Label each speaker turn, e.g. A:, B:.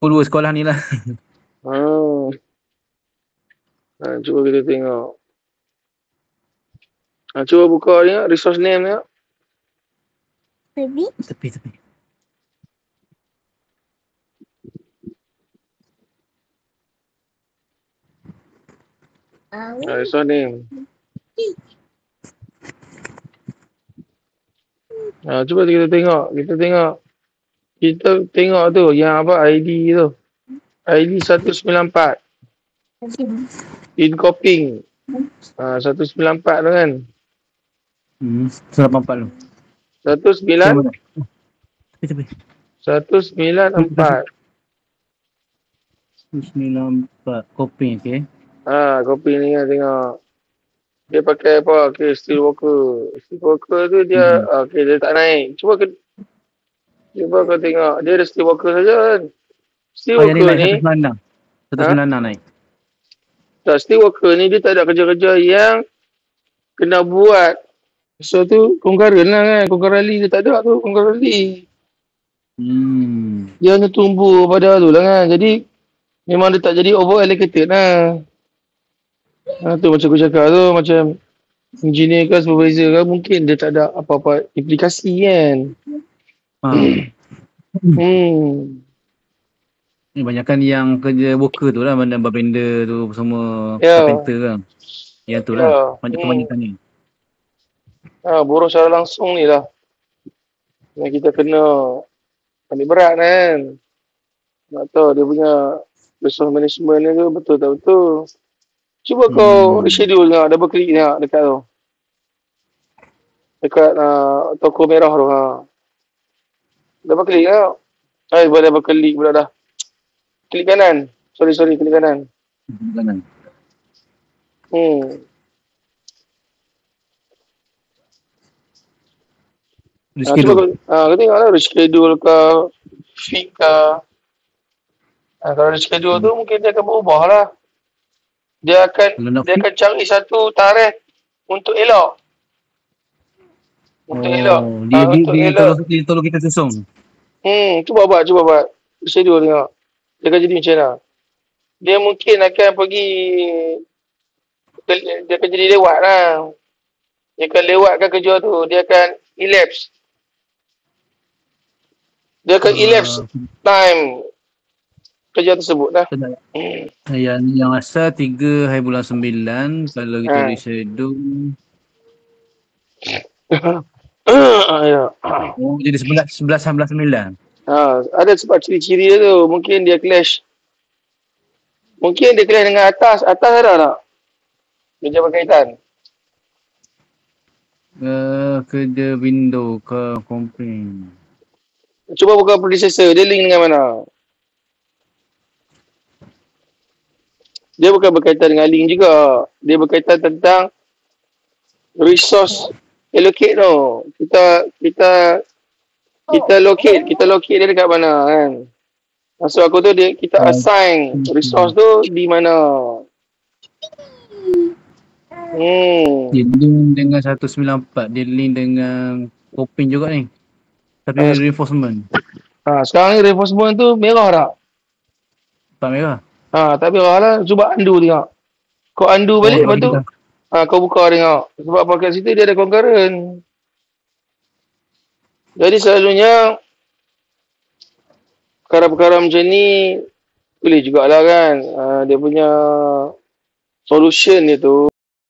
A: Dua sekolah ni lah.
B: Hmm. Cuba kita tengok. Cuba buka ni, resource name ni.
A: Tepi.
B: Resource name. Cuba kita tengok. Kita tengok tu yang apa ID tu. ID 194. In copying. 194 tu kan.
A: 184 tu.
B: 19
A: Tepi.
B: 194.
A: 194. Copy, okey.
B: Copy ni kan tengok. Dia pakai apa? Okay, steel worker. Steel worker tu dia, okay, dia tak naik. Cuba kau tengok. Dia ada steel worker saja kan. Steel
A: Yang ni
B: worker
A: naik
B: ni.
A: 196. 196 naik.
B: Tak, steel worker ni dia tak ada kerja-kerja yang kena buat. So tu concurrent lah kan. Concurrent rally dia tak ada tu. Concurrent rally. Dia hanya tumbuh pada tu lah kan. Jadi memang dia tak jadi over allocated lah. Tu macam aku cakap tu. Macam engineer ke supervisor ke mungkin dia tak ada apa-apa implikasi kan.
A: Ni banyakkan yang kerja worker tu lah. Mana barbender tu semua carpenter kan. Yang tu lah. Kebanyakan ni.
B: Buruh secara langsung ni lah. Yang kita kena ambil berat kan. Nak tahu dia punya resource management ni tu betul tak betul. Cuba kau reschedule tengok, double click tengok dekat tu. Dekat toko merah tu. Double click tengok. Boleh double click pula dah. Klik kanan. Sorry, klik kanan.
A: Kanan.
B: Cuba kau tengok lah reschedule ke, fit ke. Kalau reschedule tu mungkin dia akan berubah lah. Dia akan cari satu tarikh untuk elok.
A: Dia tolong kita susun.
B: Cuba buat. Reschedule tengok. Dia akan jadi macam mana. Dia mungkin akan pergi, dia akan jadi lewat lah. Dia akan lewatkan kerja tu. Dia akan elapse. Time kerja tersebut lah.
A: Yang asal 3 hari bulan 9. Kalau kita reschedule. Jadi 11 bulan 9.
B: Ada sebab ciri-ciri dia tu. Mungkin dia clash. Dengan atas. Atas ada tak? Kerja berkaitan.
A: Kerja window ke komplain.
B: Cuba buka predecessor. Dia link dengan mana? Dia bukan berkaitan dengan link juga. Dia berkaitan tentang resource allocate tu. Kita locate dia dekat mana kan. Maksud aku tu kita assign resource tu di mana.
A: Dia link dengan 194. Dia link dengan Kopin juga ni. Tapi reinforcement.
B: Sekarang ni reinforcement tu merah tak?
A: Tak merah.
B: Tak merah lah. Cuba undo tengok. Kau undo balik lepas tu. Kau buka tengok. Sebab kat situ dia ada concurrent. Jadi selalunya perkara-perkara macam ni boleh jugalah kan. Dia punya solution dia tu